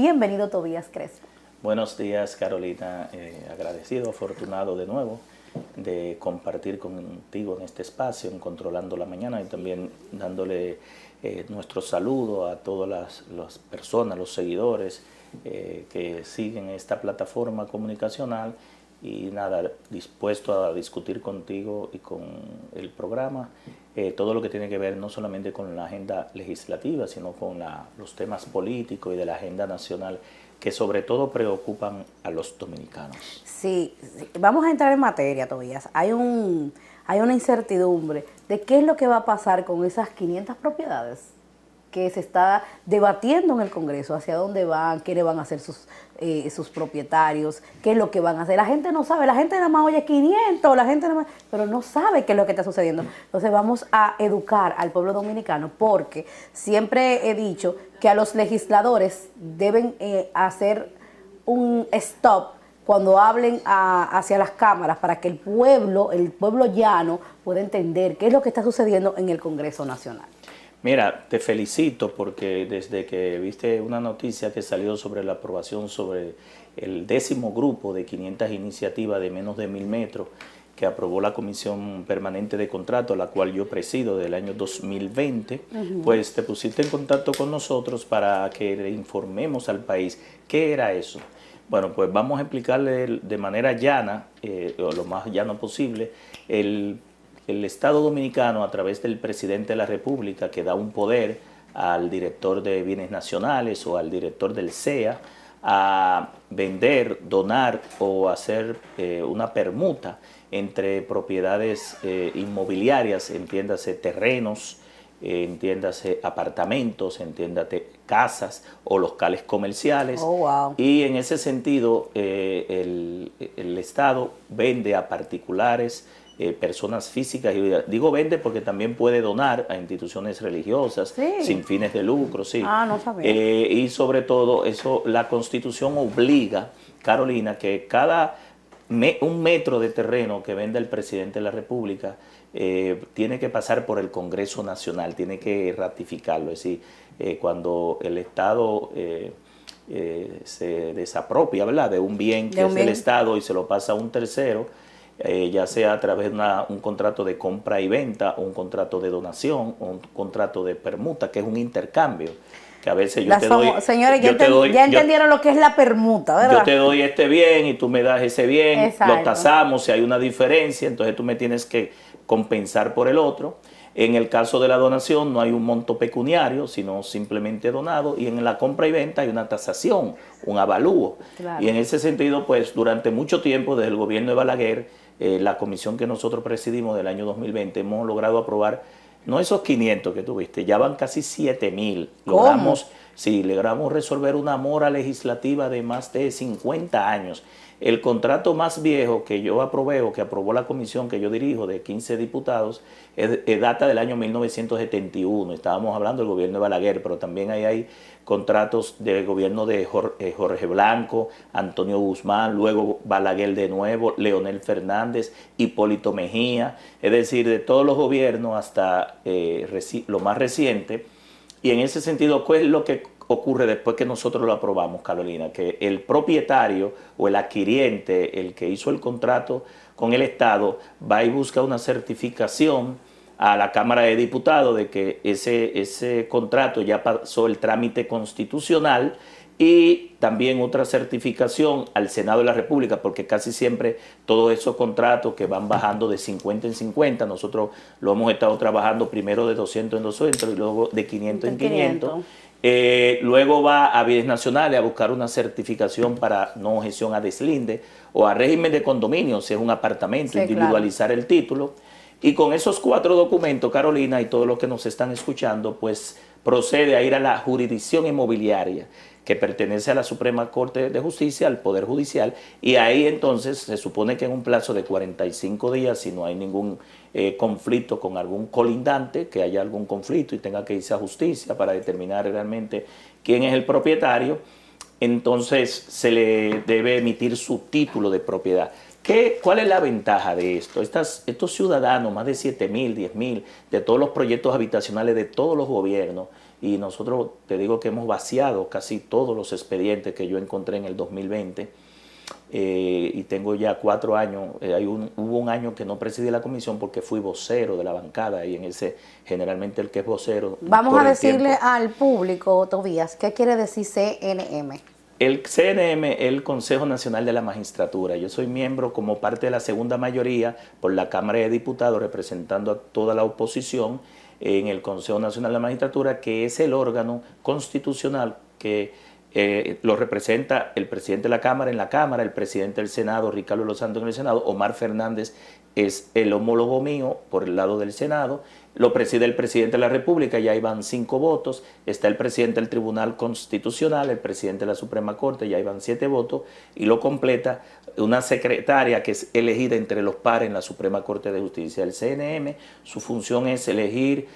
Bienvenido, Tobías Crespo. Buenos días, Carolina. Agradecido, afortunado de nuevo de compartir contigo en este espacio, en Controlando la Mañana, y también dándole nuestro saludo a todas las personas, los seguidores que siguen esta plataforma comunicacional. Y nada, dispuesto a discutir contigo y con el programa todo lo que tiene que ver no solamente con la agenda legislativa, sino con los temas políticos y de la agenda nacional que sobre todo preocupan a los dominicanos. Sí, vamos a entrar en materia, Tobías. Hay una incertidumbre de qué es lo que va a pasar con esas 500 propiedades que se está debatiendo en el Congreso, hacia dónde van, qué le van a hacer sus propietarios, qué es lo que van a hacer. La gente no sabe, la gente nada más oye 500, la gente nada más, pero no sabe qué es lo que está sucediendo. Entonces vamos a educar al pueblo dominicano, porque siempre he dicho que a los legisladores deben hacer un stop cuando hablen hacia las cámaras para que el pueblo llano pueda entender qué es lo que está sucediendo en el Congreso Nacional. Mira, te felicito porque desde que viste una noticia que salió sobre la aprobación sobre el 10º grupo de 500 iniciativas de menos de 1000 metros que aprobó la Comisión Permanente de Contrato, la cual yo presido del año 2020, pues te pusiste en contacto con nosotros para que le informemos al país qué era eso. Bueno, pues vamos a explicarle de manera llana, o lo más llano posible, el Estado Dominicano, a través del presidente de la República, que da un poder al director de bienes nacionales o al director del CEA a vender, donar o hacer una permuta entre propiedades inmobiliarias, entiéndase terrenos, entiéndase apartamentos, entiéndase casas o locales comerciales. Oh, wow. Y en ese sentido el Estado vende a particulares, personas físicas, y digo vende porque también puede donar a instituciones religiosas, sí, sin fines de lucro, sí. No sabía. Y sobre todo eso, la Constitución obliga, Carolina, que un metro de terreno que venda el presidente de la República tiene que pasar por el Congreso Nacional, tiene que ratificarlo. Es decir, cuando el Estado se desapropia, ¿verdad?, de un bien que es del Estado y se lo pasa a un tercero, ya sea a través de un contrato de compra y venta, o un contrato de donación, o un contrato de permuta, que es un intercambio, que a veces yo te doy... Señores, ya entendieron lo que es la permuta, ¿verdad? Yo te doy este bien y tú me das ese bien. Exacto. Lo tasamos, si hay una diferencia, entonces tú me tienes que compensar por el otro. En el caso de la donación no hay un monto pecuniario, sino simplemente donado, y en la compra y venta hay una tasación, un avalúo. Claro. Y en ese sentido, pues durante mucho tiempo, desde el gobierno de Balaguer, la comisión que nosotros presidimos del año 2020, hemos logrado aprobar, no esos 500 que tuviste, ya van casi 7000. Logramos resolver una mora legislativa de más de 50 años. El contrato más viejo que yo aprobé, o que aprobó la comisión que yo dirijo, de 15 diputados, data del año 1971. Estábamos hablando del gobierno de Balaguer, pero también ahí hay contratos del gobierno de Jorge Blanco, Antonio Guzmán, luego Balaguer de nuevo, Leonel Fernández, Hipólito Mejía, es decir, de todos los gobiernos hasta lo más reciente. Y en ese sentido, ¿cuál es lo que ocurre después que nosotros lo aprobamos, Carolina? Que el propietario o el adquiriente, el que hizo el contrato con el Estado, va y busca una certificación a la Cámara de Diputados de que ese contrato ya pasó el trámite constitucional, y también otra certificación al Senado de la República, porque casi siempre todos esos contratos que van bajando de 50 en 50, nosotros lo hemos estado trabajando primero de 200 en 200 y luego de 500 en 500. Luego va a bienes nacionales a buscar una certificación para no objeción a deslinde o a régimen de condominio, si es un apartamento, sí, individualizar, claro, el título. Y con esos 4 documentos, Carolina, y todos los que nos están escuchando, pues procede a ir a la jurisdicción inmobiliaria, que pertenece a la Suprema Corte de Justicia, al Poder Judicial, y ahí entonces se supone que en un plazo de 45 días, si no hay ningún conflicto con algún colindante, que haya algún conflicto y tenga que irse a justicia para determinar realmente quién es el propietario, entonces se le debe emitir su título de propiedad. ¿Cuál es la ventaja de esto? Estos ciudadanos, más de 7.000, 10.000, de todos los proyectos habitacionales de todos los gobiernos, y nosotros te digo que hemos vaciado casi todos los expedientes que yo encontré en el 2020. Y tengo ya 4 años, hubo un año que no presidí la comisión porque fui vocero de la bancada y en ese generalmente el que es vocero... Vamos a decirle al público, Tobías, ¿qué quiere decir CNM? El CNM, el Consejo Nacional de la Magistratura. Yo soy miembro como parte de la segunda mayoría por la Cámara de Diputados representando a toda la oposición en el Consejo Nacional de la Magistratura, que es el órgano constitucional que lo representa el presidente de la Cámara, el presidente del Senado, Ricardo Los Santos en el Senado, Omar Fernández es el homólogo mío por el lado del Senado, lo preside el presidente de la República, ya iban 5 votos, está el presidente del Tribunal Constitucional, el presidente de la Suprema Corte, ya iban 7 votos, y lo completa una secretaria que es elegida entre los pares en la Suprema Corte de Justicia. El CNM, su función es elegir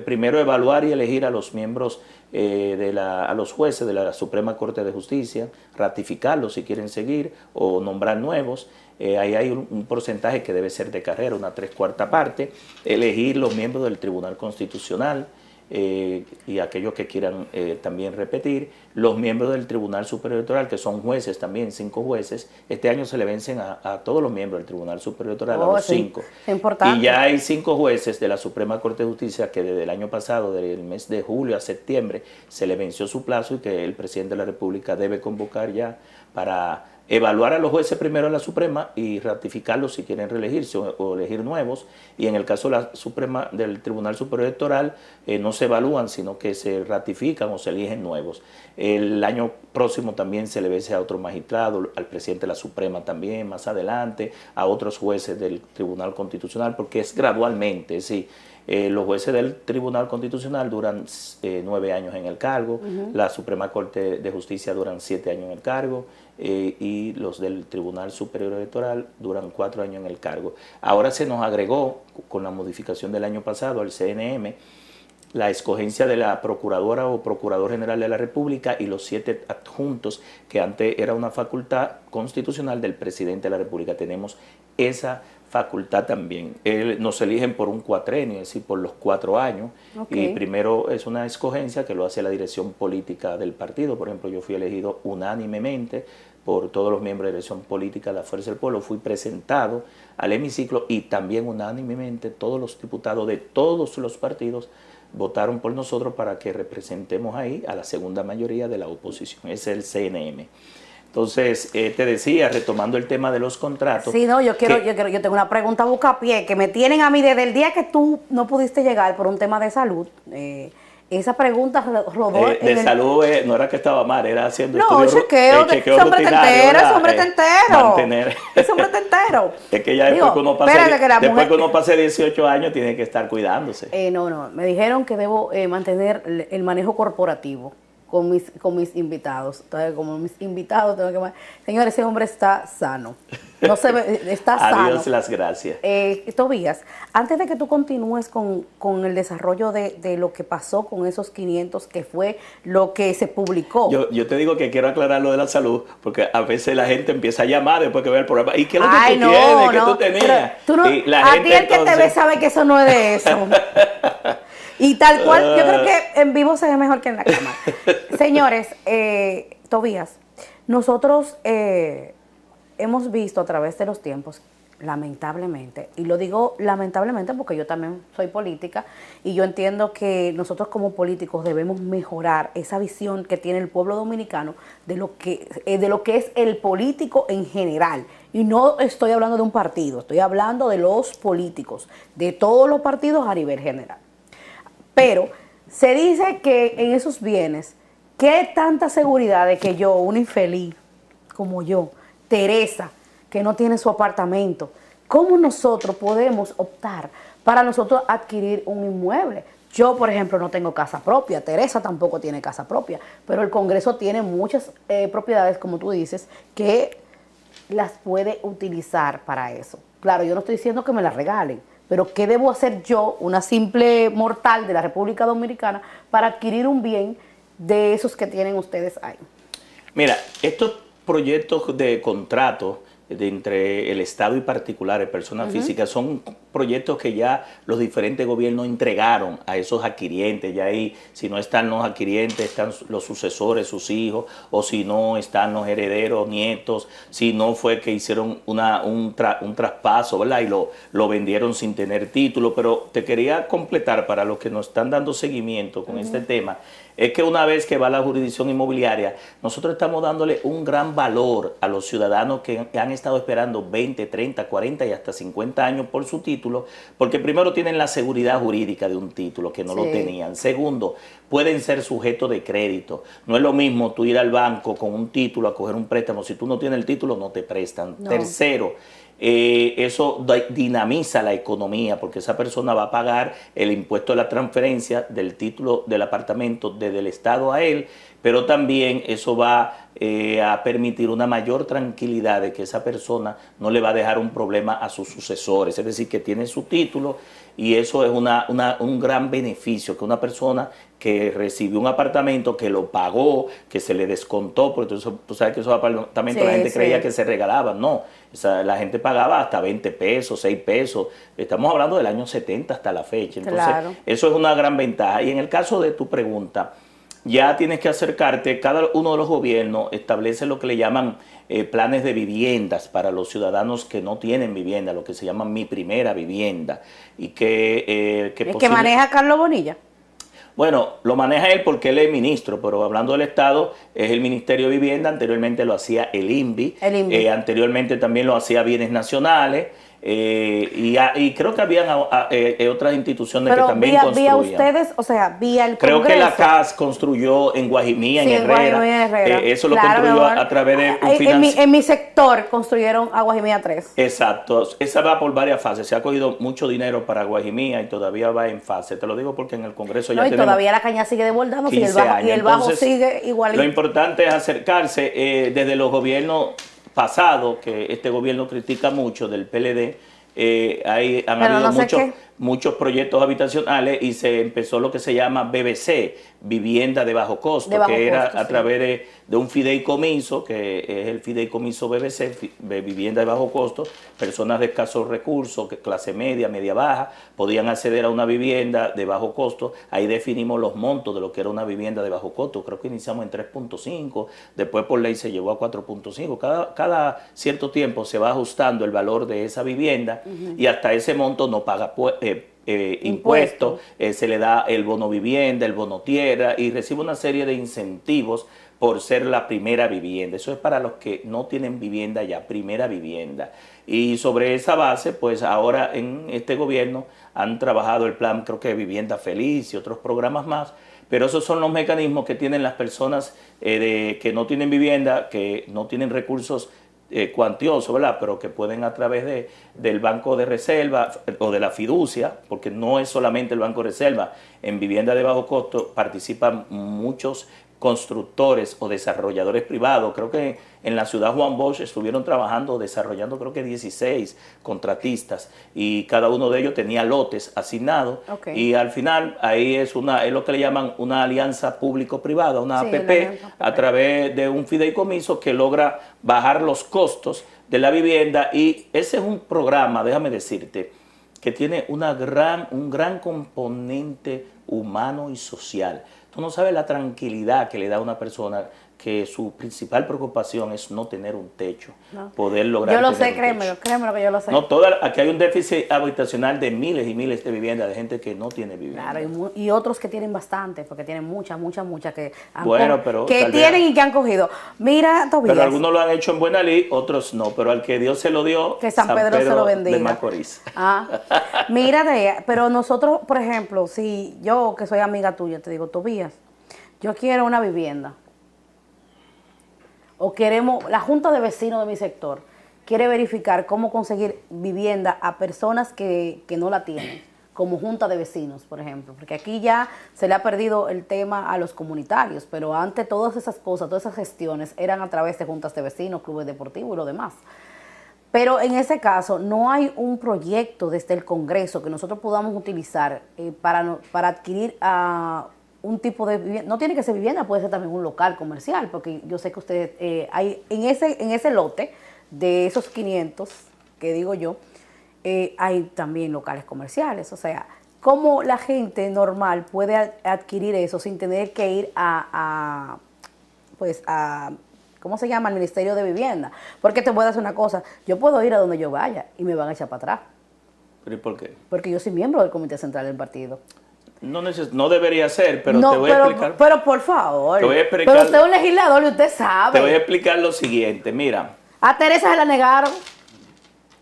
primero evaluar y elegir a los miembros a los jueces de la Suprema Corte de Justicia, ratificarlos si quieren seguir o nombrar nuevos. Ahí hay un porcentaje que debe ser de carrera, una 3/4 parte, elegir los miembros del Tribunal Constitucional y aquellos que quieran también repetir, los miembros del Tribunal Superior Electoral, que son jueces también, 5 jueces. Este año se le vencen a todos los miembros del Tribunal Superior Electoral, a los 5. Importante. Y ya hay 5 jueces de la Suprema Corte de Justicia que desde el año pasado, desde el mes de julio a septiembre, se le venció su plazo y que el presidente de la República debe convocar ya para evaluar a los jueces primero en la Suprema y ratificarlos si quieren reelegirse o elegir nuevos. Y en el caso de la Suprema, del Tribunal Superior Electoral, no se evalúan, sino que se ratifican o se eligen nuevos. El año próximo también se le vence a otro magistrado, al presidente de la Suprema también, más adelante, a otros jueces del Tribunal Constitucional, porque es gradualmente, sí. Los jueces del Tribunal Constitucional duran 9 años en el cargo, la Suprema Corte de Justicia duran 7 años en el cargo y los del Tribunal Superior Electoral duran 4 años en el cargo. Ahora se nos agregó, con la modificación del año pasado al CNM, la escogencia de la Procuradora o Procurador General de la República y los 7 adjuntos, que antes era una facultad constitucional del presidente de la República. Tenemos esa facultad también. Nos eligen por un cuatrenio, es decir, por los 4 años. Okay. Y primero es una escogencia que lo hace la dirección política del partido. Por ejemplo, yo fui elegido unánimemente por todos los miembros de la dirección política de la Fuerza del Pueblo. Fui presentado al hemiciclo y también unánimemente todos los diputados de todos los partidos votaron por nosotros para que representemos ahí a la segunda mayoría de la oposición. Ese es el CNM. Entonces, te decía, retomando el tema de los contratos. Sí, no, yo tengo una pregunta buscapié, que me tienen a mí desde el día que tú no pudiste llegar por un tema de salud. Esa pregunta rodó salud no era que estaba mal, era haciendo el chequeo rutinario. Ese hombre te entero. Ese hombre te entero. Es que ya después que uno pase 18 años tiene que estar cuidándose. No, me dijeron que debo mantener el manejo corporativo con mis invitados. Entonces, como mis invitados tengo que... Señores, ese hombre está sano. No se ve, está sano. Adiós las gracias. Tobías, antes de que tú continúes con el desarrollo de lo que pasó con esos 500, que fue lo que se publicó. Yo te digo que quiero aclarar lo de la salud, porque a veces la gente empieza a llamar después que ve el programa. ¿Y qué es lo que tú tienes? ¿Qué tú tenías? A ti el que te ve sabe que eso no es de eso. Y tal cual, yo creo que en vivo se ve mejor que en la cámara. Señores, Tobías, nosotros hemos visto a través de los tiempos, lamentablemente, y lo digo lamentablemente porque yo también soy política, y yo entiendo que nosotros como políticos debemos mejorar esa visión que tiene el pueblo dominicano de lo que es el político en general. Y no estoy hablando de un partido, estoy hablando de los políticos, de todos los partidos a nivel general. Pero se dice que en esos bienes, ¿qué tanta seguridad de que yo, una infeliz como yo, Teresa, que no tiene su apartamento, cómo nosotros podemos optar para nosotros adquirir un inmueble? Yo, por ejemplo, no tengo casa propia, Teresa tampoco tiene casa propia, pero el Congreso tiene muchas propiedades, como tú dices, que las puede utilizar para eso. Claro, yo no estoy diciendo que me las regalen, pero ¿qué debo hacer yo, una simple mortal de la República Dominicana, para adquirir un bien de esos que tienen ustedes ahí? Mira, estos proyectos de contrato entre el Estado y particulares, personas físicas, son proyectos que ya los diferentes gobiernos entregaron a esos adquirientes. Ya ahí, si no están los adquirientes, están los sucesores, sus hijos, o si no están los herederos, nietos, si no fue que hicieron un traspaso, ¿verdad? Y lo vendieron sin tener título. Pero te quería completar para los que nos están dando seguimiento con este tema, es que una vez que va la jurisdicción inmobiliaria, nosotros estamos dándole un gran valor a los ciudadanos que han estado esperando 20, 30, 40 y hasta 50 años por su título, porque primero tienen la seguridad jurídica de un título que no lo tenían. Segundo, pueden ser sujetos de crédito. No es lo mismo tú ir al banco con un título a coger un préstamo. Si tú no tienes el título, no te prestan. No. Tercero, eso dinamiza la economía porque esa persona va a pagar el impuesto de la transferencia del título del apartamento desde el Estado a él, pero también eso va a permitir una mayor tranquilidad de que esa persona no le va a dejar un problema a sus sucesores, es decir, que tiene su título y eso es un gran beneficio, que una persona que recibió un apartamento, que lo pagó, que se le descontó, porque tú sabes que esos apartamentos la gente creía que se regalaban, no, o sea, la gente pagaba hasta 20 pesos, 6 pesos, estamos hablando del año 70 hasta la fecha, entonces eso es una gran ventaja. Y en el caso de tu pregunta, ya tienes que acercarte, cada uno de los gobiernos establece lo que le llaman planes de viviendas para los ciudadanos que no tienen vivienda, lo que se llama Mi Primera Vivienda. Y que maneja Carlos Bonilla. Bueno, lo maneja él porque él es ministro, pero hablando del Estado, es el Ministerio de Vivienda, anteriormente lo hacía el INVI, anteriormente también lo hacía Bienes Nacionales, y creo que habían otras instituciones que también construían. Vía ustedes, o sea, vía el Congreso. Creo que la CAS construyó en Guajimía, en Herrera. Eso lo construyó a través de un financiamiento. En mi sector construyeron a Guajimía 3. Exacto. Esa va por varias fases. Se ha cogido mucho dinero para Guajimía y todavía va en fase. Te lo digo porque en el Congreso ya tenemos todavía la caña sigue desbordándose y el bajo sigue igualito. Lo importante es acercarse desde los gobiernos pasado, que este gobierno critica mucho del PLD, han habido muchos proyectos habitacionales y se empezó lo que se llama BBC, vivienda de bajo costo, era a través de un fideicomiso, que es el fideicomiso BBC, vivienda de bajo costo. Personas de escasos recursos, clase media, media baja, podían acceder a una vivienda de bajo costo. Ahí definimos los montos de lo que era una vivienda de bajo costo. Creo que iniciamos en 3.5, después por ley se llevó a 4.5. Cada cierto tiempo se va ajustando el valor de esa vivienda y hasta ese monto no paga impuestos, se le da el bono vivienda, el bono tierra y recibe una serie de incentivos por ser la primera vivienda. Eso es para los que no tienen vivienda ya, primera vivienda. Y sobre esa base, pues ahora en este gobierno han trabajado el plan, creo que Vivienda Feliz y otros programas más, pero esos son los mecanismos que tienen las personas que no tienen vivienda, que no tienen recursos cuantioso, ¿verdad? Pero que pueden a través del Banco de Reserva o de la fiducia, porque no es solamente el Banco de Reserva, en vivienda de bajo costo participan muchos constructores o desarrolladores privados. Creo que en la ciudad Juan Bosch estuvieron trabajando, desarrollando creo que 16 contratistas y cada uno de ellos tenía lotes asignados y al final ahí es lo que le llaman una alianza público-privada, una APP, a través de un fideicomiso que logra bajar los costos de la vivienda y ese es un programa, déjame decirte, que tiene un gran componente humano y social. Tú no sabes la tranquilidad que le da a una persona que su principal preocupación es no tener un techo, poder lograr. Yo lo sé, créemelo que yo lo sé. No, aquí hay un déficit habitacional de miles y miles de viviendas, de gente que no tiene vivienda. Claro, y otros que tienen bastante, porque tienen muchas que que tienen y que han cogido. Mira, Tobías. Pero algunos lo han hecho en buena ley, otros no, pero al que Dios se lo dio, que San Pedro se lo bendiga. De Macorís. Mira, pero nosotros, por ejemplo, si yo que soy amiga tuya, te digo, Tobías, yo quiero una vivienda. O queremos, la Junta de Vecinos de mi sector quiere verificar cómo conseguir vivienda a personas que no la tienen, como Junta de Vecinos, por ejemplo, porque aquí ya se le ha perdido el tema a los comunitarios, pero antes todas esas cosas, todas esas gestiones eran a través de juntas de vecinos, clubes deportivos y lo demás. Pero en ese caso no hay un proyecto desde el Congreso que nosotros podamos utilizar para adquirir un tipo de vivienda. No tiene que ser vivienda, puede ser también un local comercial, porque yo sé que ustedes hay en ese lote de esos 500 que digo yo, hay también locales comerciales, o sea, ¿cómo la gente normal puede adquirir eso sin tener que ir pues a, ¿cómo se llama? Al Ministerio de Vivienda? Porque te voy a decir una cosa, yo puedo ir a donde yo vaya y me van a echar para atrás. ¿Pero y por qué? Porque yo soy miembro del Comité Central del partido. No debería ser, pero No, te voy a explicar. pero por favor. Te voy a explicar. Pero usted es un legislador y usted sabe. Te voy a explicar lo siguiente, mira. A Teresa se la negaron.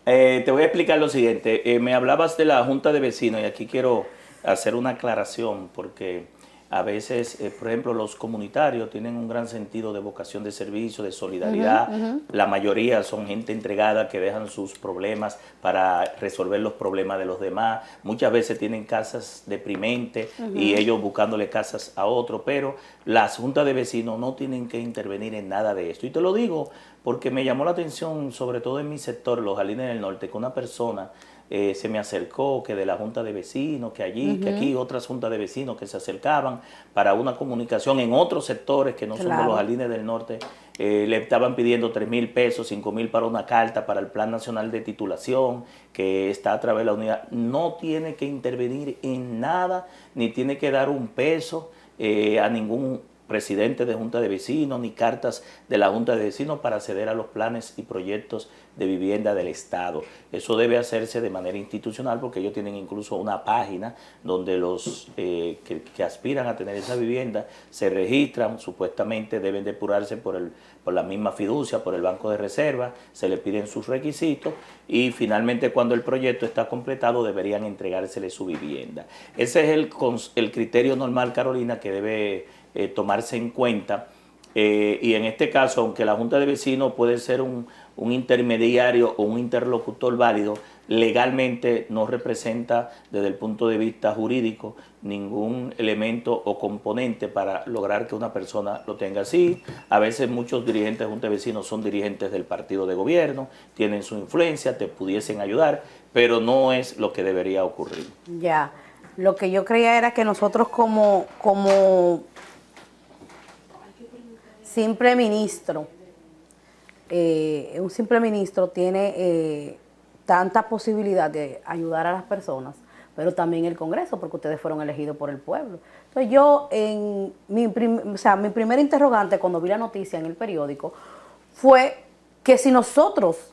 Te voy a explicar lo siguiente. Me hablabas de la Junta de Vecinos y aquí quiero hacer una aclaración porque a veces, por ejemplo, los comunitarios tienen un gran sentido de vocación de servicio, de solidaridad. La mayoría son gente entregada que dejan sus problemas para resolver los problemas de los demás. Muchas veces tienen casas deprimentes y ellos buscándole casas a otros, pero las juntas de vecinos no tienen que intervenir en nada de esto. Y te lo digo porque me llamó la atención, sobre todo en mi sector, los Jardines del Norte, que una persona se me acercó, que de la junta de vecinos, que allí, que aquí, otras juntas de vecinos que se acercaban para una comunicación en otros sectores que no son de los Jardines del Norte, le estaban pidiendo 3,000 pesos, 5,000 para una carta para el Plan Nacional de Titulación, que está a través de la unidad. No tiene que intervenir en nada, ni tiene que dar un peso a ningún presidente de Junta de Vecinos, ni cartas de la Junta de Vecinos para acceder a los planes y proyectos de vivienda del Estado. Eso debe hacerse de manera institucional porque ellos tienen incluso una página donde los que aspiran a tener esa vivienda se registran, supuestamente deben depurarse por la misma fiducia, por el Banco de Reserva, se le piden sus requisitos y finalmente cuando el proyecto está completado deberían entregársele su vivienda. Ese es el criterio normal, Carolina, que debe tomarse en cuenta y en este caso, aunque la Junta de Vecinos puede ser un intermediario o un interlocutor válido, legalmente no representa desde el punto de vista jurídico ningún elemento o componente para lograr que una persona lo tenga así. A veces muchos dirigentes de Junta de Vecinos son dirigentes del partido de gobierno, tienen su influencia, te pudiesen ayudar, pero no es lo que debería ocurrir. Ya, lo que yo creía era que nosotros como simple ministro, un simple ministro tiene tanta posibilidad de ayudar a las personas, pero también el Congreso, porque ustedes fueron elegidos por el pueblo. Entonces yo, mi primer interrogante cuando vi la noticia en el periódico fue que si nosotros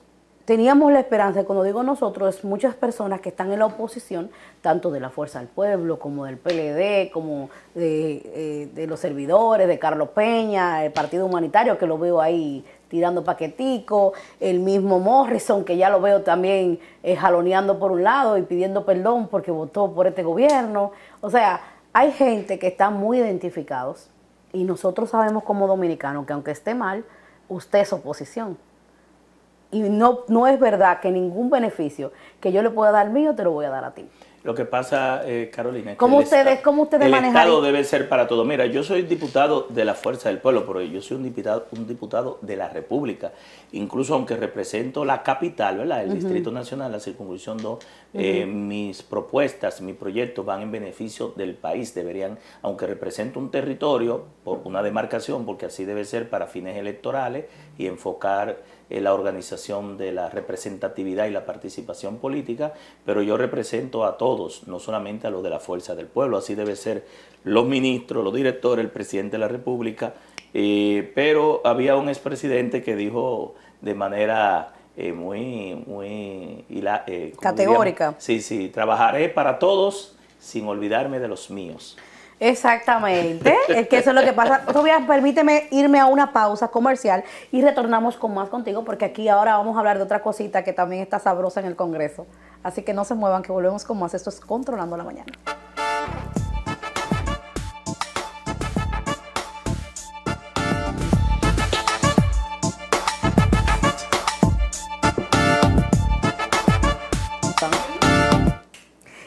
teníamos la esperanza, y cuando digo nosotros, es muchas personas que están en la oposición, tanto de la Fuerza del Pueblo, como del PLD, como de los servidores, de Carlos Peña, el Partido Humanitario, que lo veo ahí tirando paquetico, el mismo Morrison, que ya lo veo también jaloneando por un lado y pidiendo perdón porque votó por este gobierno. O sea, hay gente que está muy identificados y nosotros sabemos como dominicanos que aunque esté mal, usted es oposición. Y no es verdad que ningún beneficio que yo le pueda dar mío te lo voy a dar a ti. Lo que pasa, Carolina, es que ¿Cómo ustedes el manejan? Estado debe ser para todo. Mira, yo soy diputado de la Fuerza del Pueblo, pero yo soy un diputado de la República. Incluso aunque represento la capital, ¿verdad? El Distrito Nacional, la Circunscripción 2, mis propuestas, mis proyectos van en beneficio del país. Deberían, aunque represento un territorio, por una demarcación, porque así debe ser para fines electorales y enfocar la organización de la representatividad y la participación política, pero yo represento a todos, no solamente a los de la Fuerza del Pueblo, así debe ser los ministros, los directores, el presidente de la República, pero había un expresidente que dijo de manera muy categórica. Sí, trabajaré para todos sin olvidarme de los míos. Exactamente, es que eso es lo que pasa. Tobias, permíteme irme a una pausa comercial y retornamos con más contigo porque aquí ahora vamos a hablar de otra cosita que también está sabrosa en el Congreso. Así que no se muevan, que volvemos con más. Esto es Controlando la Mañana.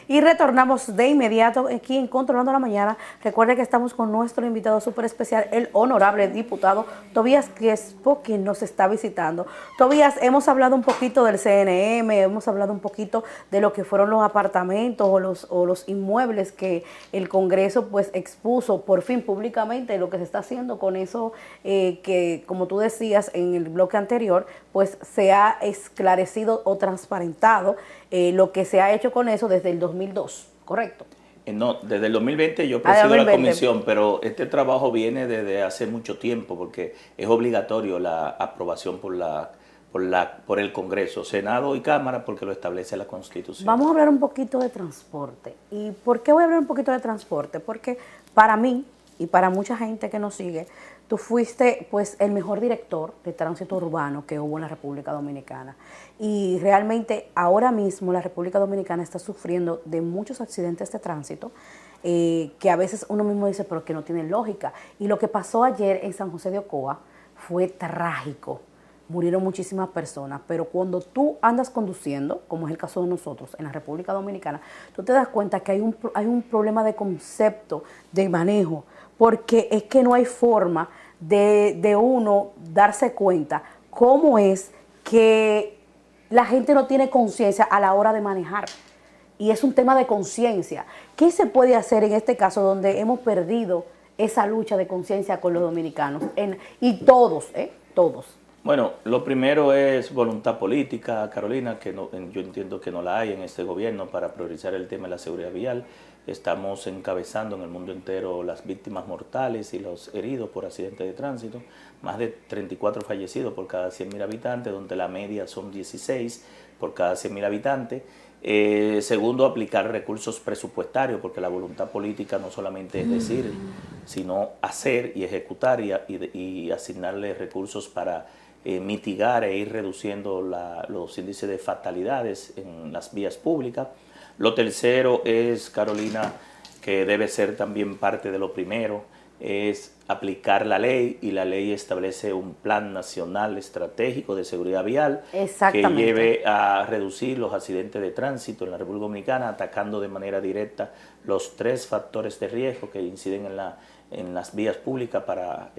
Y retornamos de inmediato aquí en Controlando la Mañana. Recuerden que estamos con nuestro invitado súper especial, el honorable diputado Tobías Crespo, quien nos está visitando. Tobías, hemos hablado un poquito del CNM, hemos hablado un poquito de lo que fueron los apartamentos o los inmuebles que el Congreso pues expuso por fin públicamente, lo que se está haciendo con eso que, como tú decías en el bloque anterior, pues se ha esclarecido o transparentado lo que se ha hecho con eso desde el 2002, ¿correcto? No, desde el 2020 yo presido 2020. la comisión, pero este trabajo viene desde hace mucho tiempo porque es obligatorio la aprobación por el Congreso, Senado y Cámara, porque lo establece la Constitución. Vamos a hablar un poquito de transporte. ¿Y por qué voy a hablar un poquito de transporte? Porque para mí y para mucha gente que nos sigue, tú fuiste pues el mejor director de tránsito urbano que hubo en la República Dominicana. Y realmente ahora mismo la República Dominicana está sufriendo de muchos accidentes de tránsito que a veces uno mismo dice, pero que no tienen lógica. Y lo que pasó ayer en San José de Ocoa fue trágico. Murieron muchísimas personas, pero cuando tú andas conduciendo, como es el caso de nosotros en la República Dominicana, tú te das cuenta que hay un problema de concepto, de manejo, porque es que no hay forma de uno darse cuenta cómo es que la gente no tiene conciencia a la hora de manejar. Y es un tema de conciencia. ¿Qué se puede hacer en este caso donde hemos perdido esa lucha de conciencia con los dominicanos? Y todos, todos. Bueno, lo primero es voluntad política, Carolina, que yo entiendo que no la hay en este gobierno para priorizar el tema de la seguridad vial. Estamos encabezando en el mundo entero las víctimas mortales y los heridos por accidentes de tránsito, más de 34 fallecidos por cada 100.000 habitantes, donde la media son 16 por cada 100.000 habitantes. Segundo, aplicar recursos presupuestarios, porque la voluntad política no solamente es decir, sino hacer y ejecutar y asignarle recursos para mitigar e ir reduciendo los índices de fatalidades en las vías públicas. Lo tercero es, Carolina, que debe ser también parte de lo primero, es aplicar la ley, y la ley establece un plan nacional estratégico de seguridad vial que lleve a reducir los accidentes de tránsito en la República Dominicana, atacando de manera directa los 3 factores de riesgo que inciden en las vías públicas para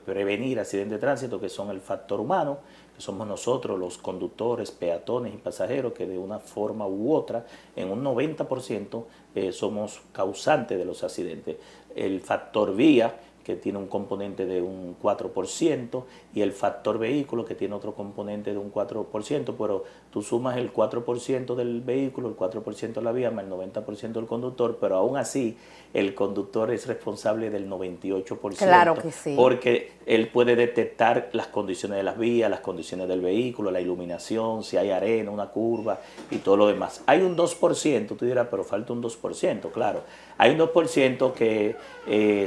prevenir accidentes de tránsito, que son el factor humano, que somos nosotros, los conductores, peatones y pasajeros, que de una forma u otra, en un 90% somos causantes de los accidentes. El factor vía, que tiene un componente de un 4%, y el factor vehículo, que tiene otro componente de un 4%, pero tú sumas el 4% del vehículo, el 4% de la vía, más el 90% del conductor, pero aún así el conductor es responsable del 98%. Claro que sí. Porque él puede detectar las condiciones de las vías, las condiciones del vehículo, la iluminación, si hay arena, una curva y todo lo demás. Hay un 2%, tú dirás, pero falta un 2%, claro. Hay un 2% que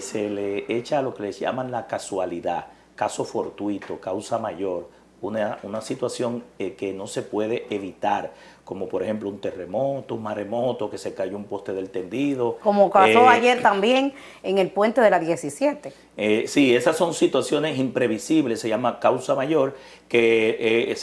se le echa a lo que les llaman la casualidad, caso fortuito, causa mayor, una situación que no se puede evitar, como por ejemplo un terremoto, un maremoto, que se cayó un poste del tendido. Como pasó ayer también en el puente de la 17. Sí, esas son situaciones imprevisibles, se llama causa mayor, que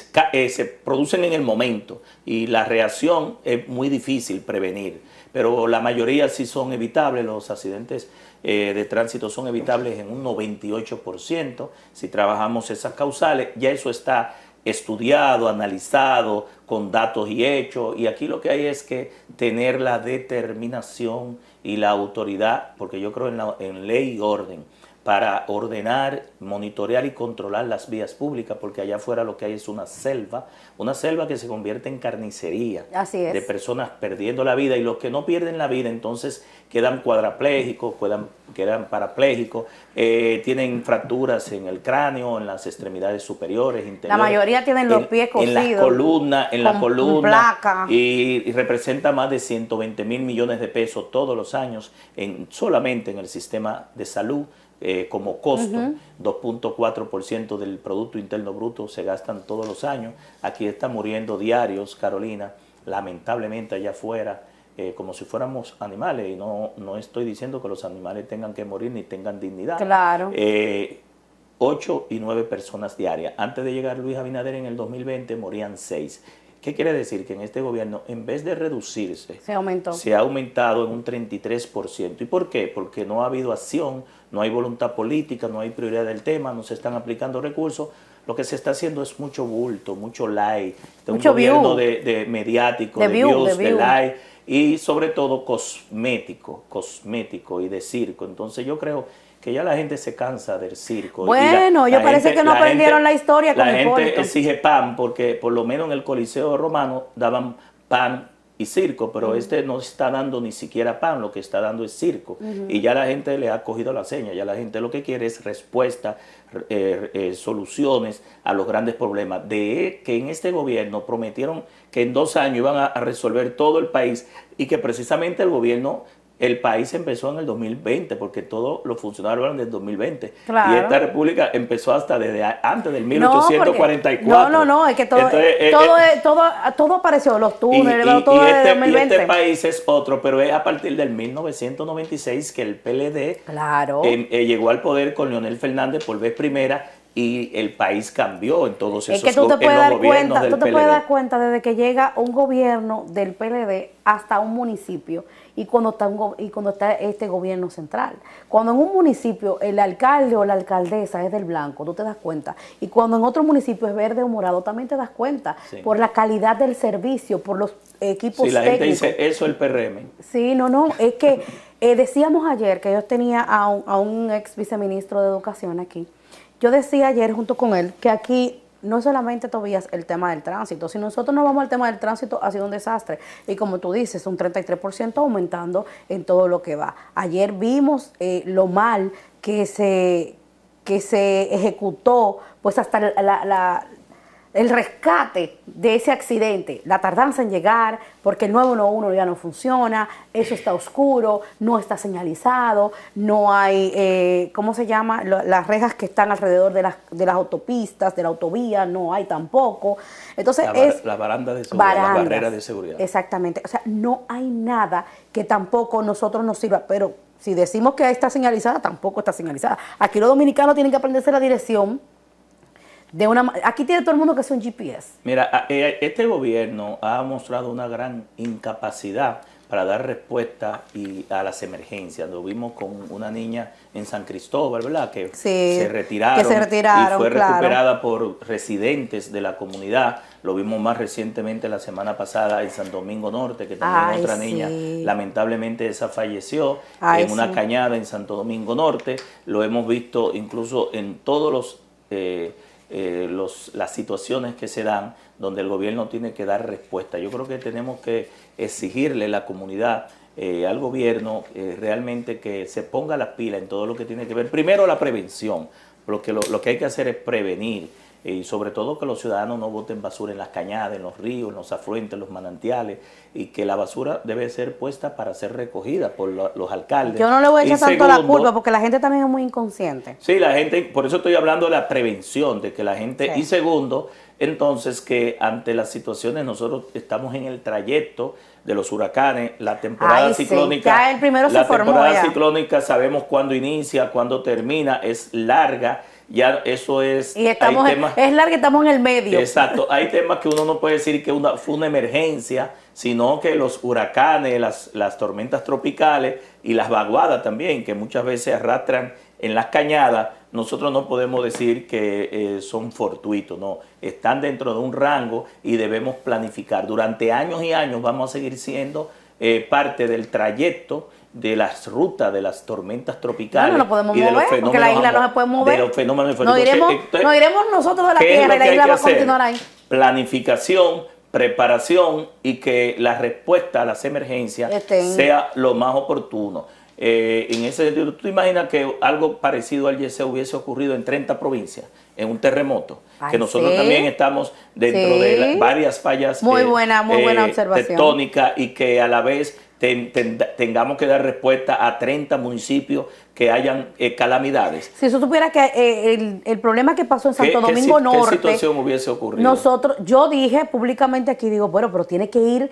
se producen en el momento, y la reacción es muy difícil prevenir, pero la mayoría sí son evitables. Los accidentes de tránsito son evitables en un 98%, si trabajamos esas causales. Ya eso está estudiado, analizado, con datos y hechos, y aquí lo que hay es que tener la determinación y la autoridad, porque yo creo en ley y orden, para ordenar, monitorear y controlar las vías públicas, porque allá afuera lo que hay es una selva que se convierte en carnicería. Así es. De personas perdiendo la vida, y los que no pierden la vida entonces quedan cuadraplégicos, quedan parapléjicos, tienen fracturas en el cráneo, en las extremidades superiores, interiores. La mayoría tienen los pies cosidos. En la columna, placa. Y representa más de 120.000 millones de pesos todos los años solamente en el sistema de salud. Como costo, 2.4% del Producto Interno Bruto se gastan todos los años. Aquí están muriendo diarios, Carolina, lamentablemente allá afuera, como si fuéramos animales, y no estoy diciendo que los animales tengan que morir ni tengan dignidad. Claro. 8 y 9 personas diarias. Antes de llegar Luis Abinader en el 2020 morían 6. ¿Qué quiere decir? Que en este gobierno, en vez de reducirse, se ha aumentado en un 33%. ¿Y por qué? Porque no ha habido acción, no hay voluntad política, no hay prioridad del tema, no se están aplicando recursos. Lo que se está haciendo es mucho bulto, mucho like, mucho un gobierno de mediático, de views, de like, y sobre todo cosmético y de circo. Entonces yo creo que ya la gente se cansa del circo. Bueno, yo parece que no aprendieron la historia con la Hipólito. gente exige pan, porque por lo menos en el Coliseo Romano daban pan y circo, pero este no está dando ni siquiera pan, lo que está dando es circo. Y ya la gente le ha cogido la seña, ya la gente lo que quiere es respuesta, soluciones a los grandes problemas. De que en este gobierno prometieron que en 2 años iban a resolver todo el país y que precisamente el país empezó en el 2020, porque todos los funcionarios hablan del 2020. Claro. Y esta república empezó hasta desde antes del 1844. No, es que todo, entonces, todo apareció, los túneles, todo de 2020. Y este país es otro, pero es a partir del 1996 que el PLD llegó al poder con Leonel Fernández por vez primera, y el país cambió en todos esos gobiernos. Es que tú te puedes dar cuenta desde que llega un gobierno del PLD hasta un municipio y cuando está este gobierno central. Cuando en un municipio el alcalde o la alcaldesa es del blanco, tú te das cuenta. Y cuando en otro municipio es verde o morado, también te das cuenta. Sí. Por la calidad del servicio, por los equipos técnicos. Sí, la gente dice, eso es el PRM. Sí, no, es que decíamos ayer que yo tenía a un ex viceministro de Educación aquí. Yo decía ayer junto con él que aquí no es solamente, Tobías, el tema del tránsito. Si nosotros no vamos al tema del tránsito, ha sido un desastre. Y como tú dices, un 33% aumentando en todo lo que va. Ayer vimos lo mal que se ejecutó, pues hasta el rescate de ese accidente, la tardanza en llegar, porque el 911 ya no funciona, eso está oscuro, no está señalizado, no hay, ¿cómo se llama? Las rejas que están alrededor de las autopistas, de la autovía, no hay tampoco. Entonces la baranda de seguridad, la barrera de seguridad. Exactamente, o sea, no hay nada que tampoco nosotros nos sirva, pero si decimos que está señalizada, tampoco está señalizada. Aquí los dominicanos tienen que aprenderse la dirección. Aquí tiene todo el mundo que es un GPS. Mira, este gobierno ha mostrado una gran incapacidad para dar respuesta a las emergencias. Lo vimos con una niña en San Cristóbal, ¿verdad? Que se retiraron y fue recuperada por residentes de la comunidad. Lo vimos más recientemente la semana pasada en San Domingo Norte, que también otra niña, lamentablemente esa falleció en una cañada en Santo Domingo Norte. Lo hemos visto incluso en todos las situaciones que se dan donde el gobierno tiene que dar respuesta. Yo creo que tenemos que exigirle a la comunidad, al gobierno, realmente que se ponga las pilas en todo lo que tiene que ver. Primero, la prevención. Lo que hay que hacer es prevenir, y sobre todo que los ciudadanos no boten basura en las cañadas, en los ríos, en los afluentes, en los manantiales, y que la basura debe ser puesta para ser recogida por los alcaldes. Yo no le voy a echar tanto la culpa porque la gente también es muy inconsciente. Sí, la gente, por eso estoy hablando de la prevención, de que la gente, y segundo, entonces que ante las situaciones nosotros estamos en el trayecto de los huracanes, la temporada ciclónica. Ya el primero se formó. La temporada ciclónica sabemos cuándo inicia, cuándo termina, es larga. Ya eso es... Y es larga, estamos en el medio. Exacto. Hay temas que uno no puede decir que fue una emergencia, sino que los huracanes, las tormentas tropicales y las vaguadas también, que muchas veces arrastran en las cañadas, nosotros no podemos decir que son fortuitos, no. Están dentro de un rango y debemos planificar. Durante años y años vamos a seguir siendo parte del trayecto de las rutas de las tormentas tropicales. No podemos mover, porque la isla no se puede mover. De los fenómenos nos iremos nosotros de la tierra y la isla va a continuar ahí. Planificación, preparación y que la respuesta a las emergencias sea lo más oportuno. En ese sentido, ¿tú te imaginas que algo parecido al YESE hubiese ocurrido en 30 provincias, en un terremoto? Que nosotros también estamos dentro de varias fallas muy buena observación. Tectónicas, y que a la vez tengamos que dar respuesta a 30 municipios que hayan calamidades. Si eso supiera que el problema que pasó en Santo Domingo Norte... ¿Qué situación hubiese ocurrido? Yo dije públicamente aquí, digo, bueno, pero tiene que ir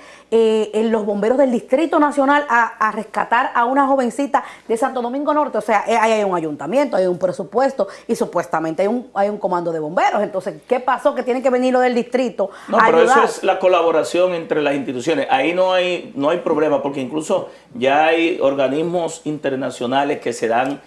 los bomberos del Distrito Nacional a rescatar a una jovencita de Santo Domingo Norte. O sea, ahí hay un ayuntamiento, hay un presupuesto y supuestamente hay un comando de bomberos. Entonces, ¿qué pasó? Que tiene que venir lo del distrito a pero ayudar. Eso es la colaboración entre las instituciones. Ahí no hay problema, porque incluso ya hay organismos internacionales que se dan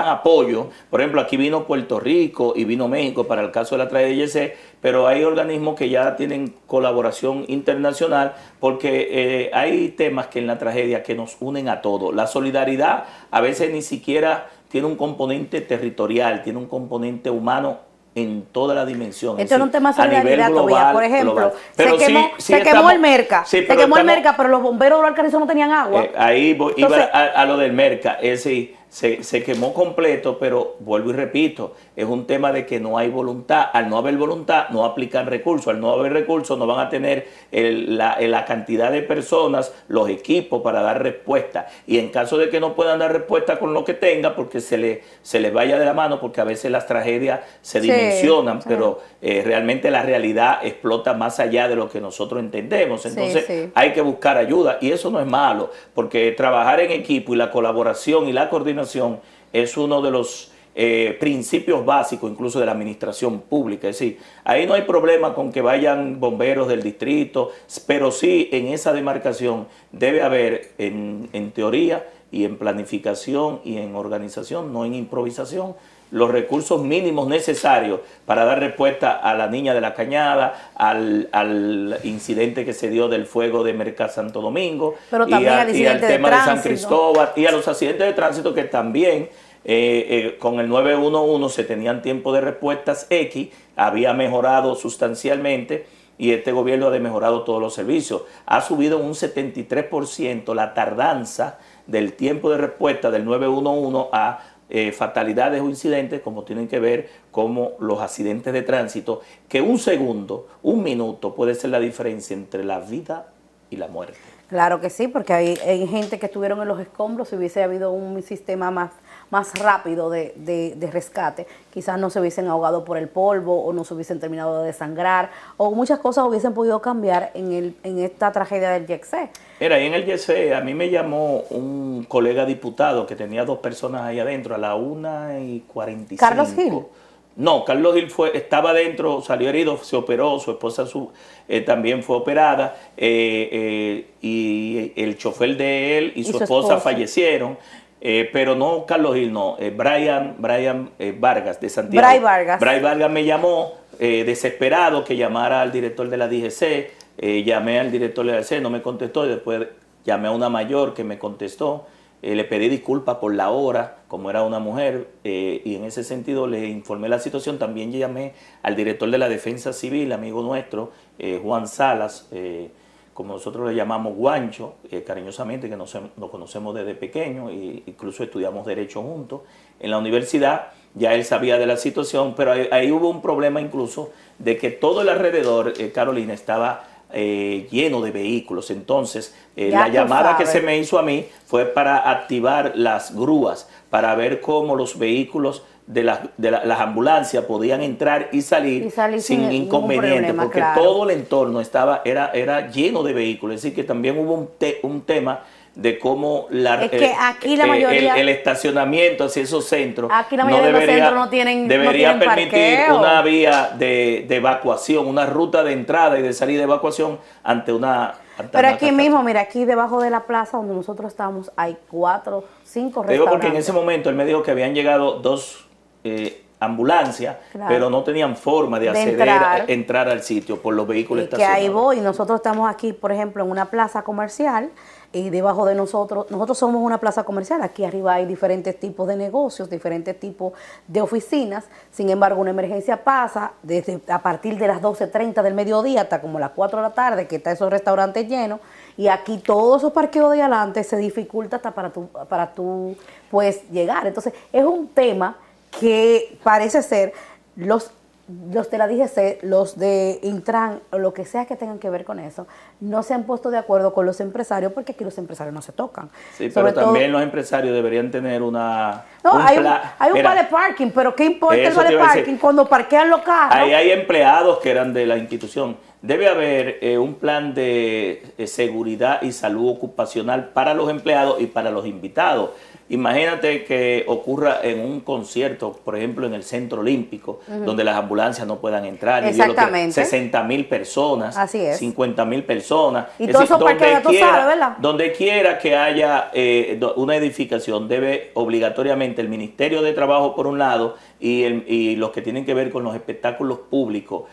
apoyo. Por ejemplo, aquí vino Puerto Rico y vino México para el caso de la tragedia de YESE, pero hay organismos que ya tienen colaboración internacional, porque hay temas que en la tragedia que nos unen a todos. La solidaridad a veces ni siquiera tiene un componente territorial, tiene un componente humano en toda la dimensión. Esto es un tema de a nivel solidaridad, global, Tobías. Por ejemplo, Pero se quemó el Merca. Sí, se quemó el Merca, pero los bomberos de Alcarrizo no tenían agua. Iba a lo del Merca. Es decir, se quemó completo, pero vuelvo y repito, es un tema de que no hay voluntad. Al no haber voluntad, no aplican recursos. Al no haber recursos, no van a tener la cantidad de personas, los equipos para dar respuesta. Y en caso de que no puedan dar respuesta con lo que tenga, porque se les vaya de la mano, porque a veces las tragedias se dimensionan, pero realmente la realidad explota más allá de lo que nosotros entendemos. Entonces hay que buscar ayuda, y eso no es malo, porque trabajar en equipo y la colaboración y la coordinación es uno de los principios básicos incluso de la administración pública. Es decir, ahí no hay problema con que vayan bomberos del distrito, pero sí en esa demarcación debe haber en teoría y en planificación y en organización, no en improvisación, los recursos mínimos necesarios para dar respuesta a la niña de la Cañada, al incidente que se dio del fuego de Merca Santo Domingo, pero también y al tema de San Cristóbal, y a los accidentes de tránsito que también con el 911 se tenían tiempo de respuestas X, había mejorado sustancialmente, y este gobierno ha mejorado todos los servicios. Ha subido en un 73% la tardanza del tiempo de respuesta del 911 a fatalidades o incidentes como tienen que ver como los accidentes de tránsito, que un segundo, un minuto puede ser la diferencia entre la vida y la muerte. Claro que sí, porque hay gente que estuvieron en los escombros. Si hubiese habido un sistema más rápido de rescate, quizás no se hubiesen ahogado por el polvo, o no se hubiesen terminado de desangrar, o muchas cosas hubiesen podido cambiar en esta tragedia del YECC. Mira, ahí en el YECC a mí me llamó un colega diputado que tenía 2 personas ahí adentro a la 1:45. ¿Carlos Gil? No, Carlos Gil estaba adentro, salió herido, se operó, su esposa también fue operada, y el chofer de él y su esposa fallecieron. Pero no Carlos Gil, no, Brian Vargas de Santiago. Brian Vargas me llamó desesperado que llamara al director de la DGC. Llamé al director de la DGC, no me contestó, y después llamé a una mayor que me contestó. Le pedí disculpas por la hora, como era una mujer, y en ese sentido le informé la situación. También llamé al director de la Defensa Civil, amigo nuestro, Juan Salas, como nosotros le llamamos Guancho, cariñosamente, que nos conocemos desde pequeño, e incluso estudiamos Derecho juntos. En la universidad ya él sabía de la situación, pero ahí hubo un problema incluso de que todo el alrededor, Carolina, estaba lleno de vehículos. Entonces la llamada que se me hizo a mí fue para activar las grúas, para ver cómo los vehículos de las ambulancias podían entrar y salir sin inconveniente, porque todo el entorno era lleno de vehículos. Es decir, que también hubo un tema de cómo aquí la mayoría, el estacionamiento hacia esos centros, aquí la mayoría de los centros no tienen permitir parqueo. Una vía de evacuación, una ruta de entrada y de salida de evacuación ante una... Pero aquí mismo, mira, aquí debajo de la plaza donde nosotros estamos hay 4, 5 restaurantes. Digo porque en ese momento él me dijo que habían llegado 2 ambulancias, pero no tenían forma de entrar al sitio por los vehículos estacionados. Que ahí voy, nosotros estamos aquí, por ejemplo, en una plaza comercial, y debajo de nosotros somos una plaza comercial. Aquí arriba hay diferentes tipos de negocios, diferentes tipos de oficinas. Sin embargo, una emergencia pasa a partir de las 12:30 del mediodía hasta como las 4 de la tarde, que están esos restaurantes llenos, y aquí todos esos parqueos de adelante se dificulta hasta para tú pues llegar. Entonces, es un tema que parece ser los de la DGC, los de Intran, o lo que sea que tengan que ver con eso, no se han puesto de acuerdo con los empresarios, porque aquí los empresarios no se tocan. Sí, pero también los empresarios deberían tener una... hay un vale parking, pero ¿qué importa el vale parking cuando parquean los carros? Ahí hay empleados que eran de la institución. Debe haber un plan de seguridad y salud ocupacional para los empleados y para los invitados. Imagínate que ocurra en un concierto, por ejemplo, en el Centro Olímpico, donde las ambulancias no puedan entrar. Exactamente. 60,000 personas, así es. 50,000 personas. Y todos esos parqueos, tú sabes, ¿verdad? Donde quiera que haya una edificación, debe obligatoriamente el Ministerio de Trabajo, por un lado, y los que tienen que ver con los espectáculos públicos,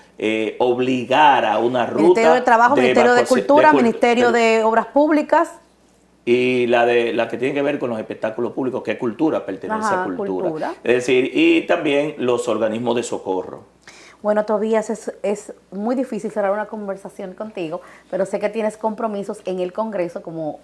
obligar a una ruta. Ministerio de Trabajo, Ministerio de Cultura, Ministerio de Obras Públicas. y la que tiene que ver con los espectáculos públicos, que es cultura, pertenece Ajá, a cultura. cultura. Es decir, y también los organismos de socorro. Bueno, Tobías, es muy difícil cerrar una conversación contigo, pero sé que tienes compromisos en el Congreso como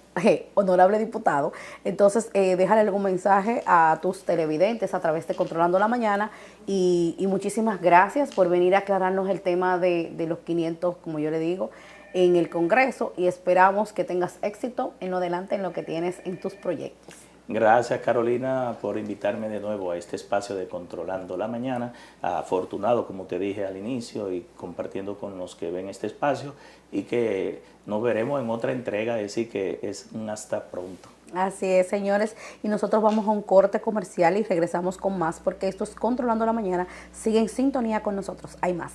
honorable diputado. Entonces, déjale algún mensaje a tus televidentes a través de Controlando la Mañana y muchísimas gracias por venir a aclararnos el tema de los 500, como yo le digo, en el Congreso y esperamos que tengas éxito en lo adelante en lo que tienes en tus proyectos. Gracias, Carolina, por invitarme de nuevo a este espacio de Controlando la Mañana. Afortunado, como te dije al inicio, y compartiendo con los que ven este espacio, y que nos veremos en otra entrega, es decir, que es un hasta pronto. Así es, señores, y nosotros vamos a un corte comercial y regresamos con más, porque esto es Controlando la Mañana. Sigue en sintonía con nosotros, hay más.